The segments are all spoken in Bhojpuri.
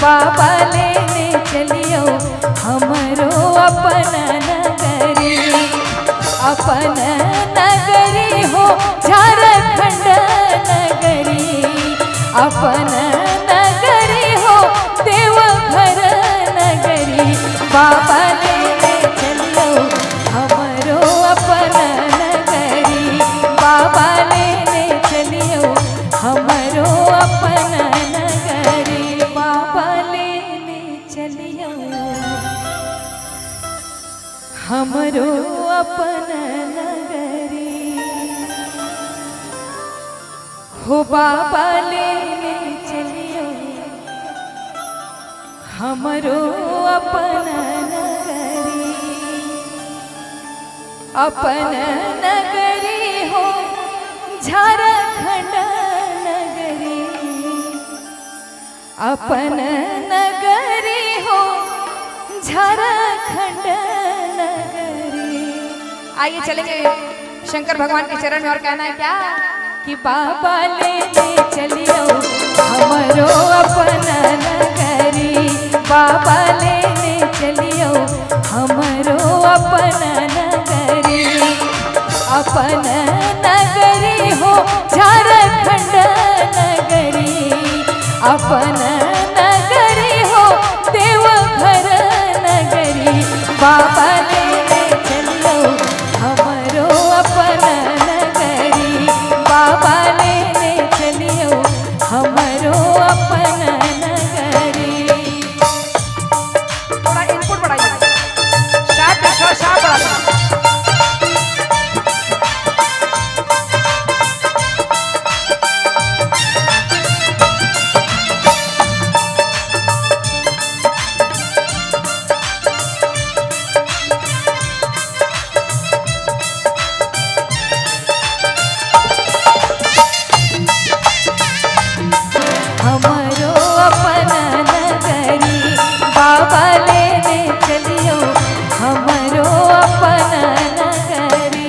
बाबा लेने चलियो हमरो अपन नगरी। अपन नगरी हो झारखंड नगरी, अपन नगरी हो देवघर नगरी। बाबा लेने चलियो हमरो अपन नगरी, बाबा लेने चलियो हमरो अपन नगरी। बाबा लेने चलियो हमरो अपन नगरी, हो बाबा लेने चलियो हमरो अपन नगरी। अपन नगरी हो झारखंड नगरी, अपन नगरी हो झारखंड नगरी। आइए चलेंगे शंकर भगवान के चरण में और कहना है क्या कि बाबा लेने चलियो हमरो अपन नगरी, बाबा लेने चलियो हमरो अपन नगरी। अपन नगरी हो झारखंड नगरी, अपन नगरी हो देवघर नगरी। बाबा लेने चलियो हमरो अपन नगरी, बाबा लेने चलियो हमरो अपन नगरी। थोड़ा इनपुट बढ़ाइए, शार्प बढ़ाइए। हमरो अपन नगरी, बाबा लेने चलियो हमरो अपन नगरी।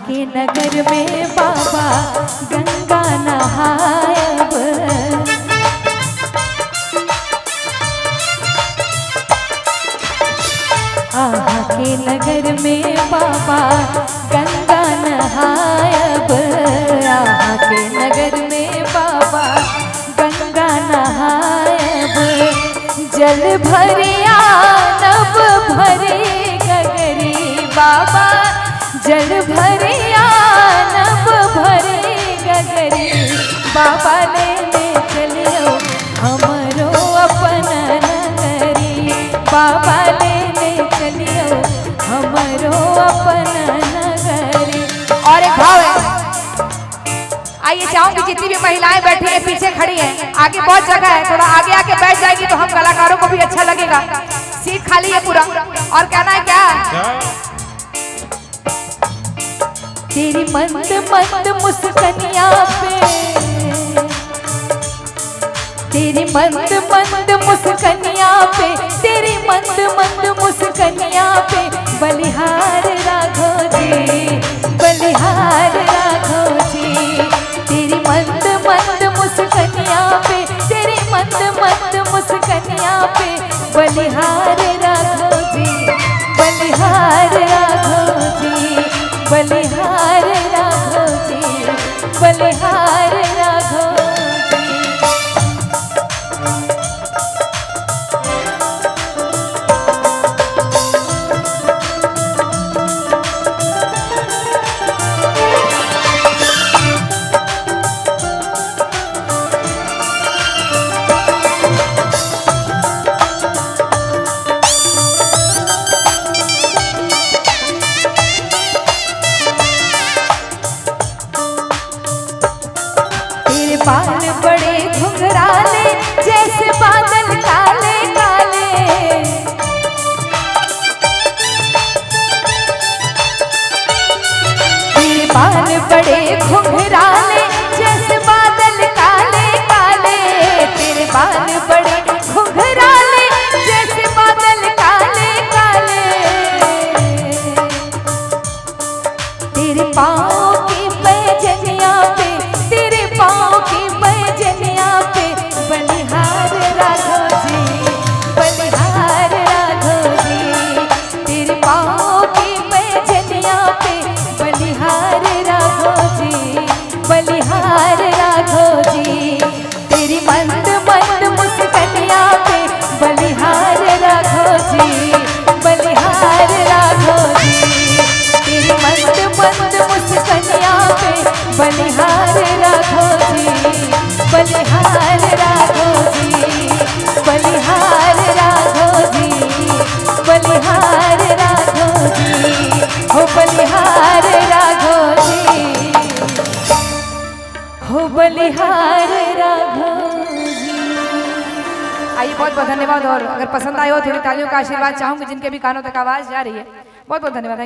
के नगर में बाबा गंगा नहायब, आहा के नगर में बाबा गंगा नहायब, आहा के नगर में बाबा गंगा नहायब। जल भरिया नब भरे गगरी, बाबा जल भरिया नब भरे गगरी। बाबा लेने चलियो हमरो अपन नगरी, बाबा लेने चलियो हमरो अपन नगरी। और एक भाव है, आइए चाहूंगी जितनी भी महिलाएं बैठी हैं पीछे खड़ी हैं, आगे बहुत जगह है, थोड़ा आगे आके बैठ जाएगी तो हम कलाकारों को भी अच्छा लगेगा। सीट खाली है पूरा। और कहना है क्या तेरी मंद मंद मुस्कनिया पे, तेरी मंद मंद मुस्कनिया पे, तेरी मंद मंद मुस्कनिया पे बलिहार राघव जी, बलिहार राघव जी। तेरी मंद बलिहार राघव जी। तेरे बाल बड़े घुंघराले जैसे बादल काले काले। तेरे बाल बड़े घुंघराले जैसे बादल काले काले। तेरे बाल बड़े घुंघराले जैसे बादल काले काले। तेरे पाँव की पैजनिया पे, तेरे पाँव की पैजनिया पे बलिहार राघव जी, बलिहार राघव जी। तेरे पाँव की पैजनिया पे बलिहार राघव जी, बलिहार राघव जी। तेरी मंद मंद मुस्कनिया पे बलिहार राघव जी, बलिहार राघव जी। तेरी मंद मंद मुस्कनिया पे बलिहार राघव जी, बलिहार राघव जी, बलिहार राघव जी, बलिहार राघव जी, हो बलिहार राघव जी, हो बलिहार राघव जी। आइए, बहुत बहुत धन्यवाद। और अगर पसंद आए हो थोड़ी तालियों का आशीर्वाद चाहूंगी जिनके भी कानों तक आवाज जा रही है। बहुत बहुत धन्यवाद।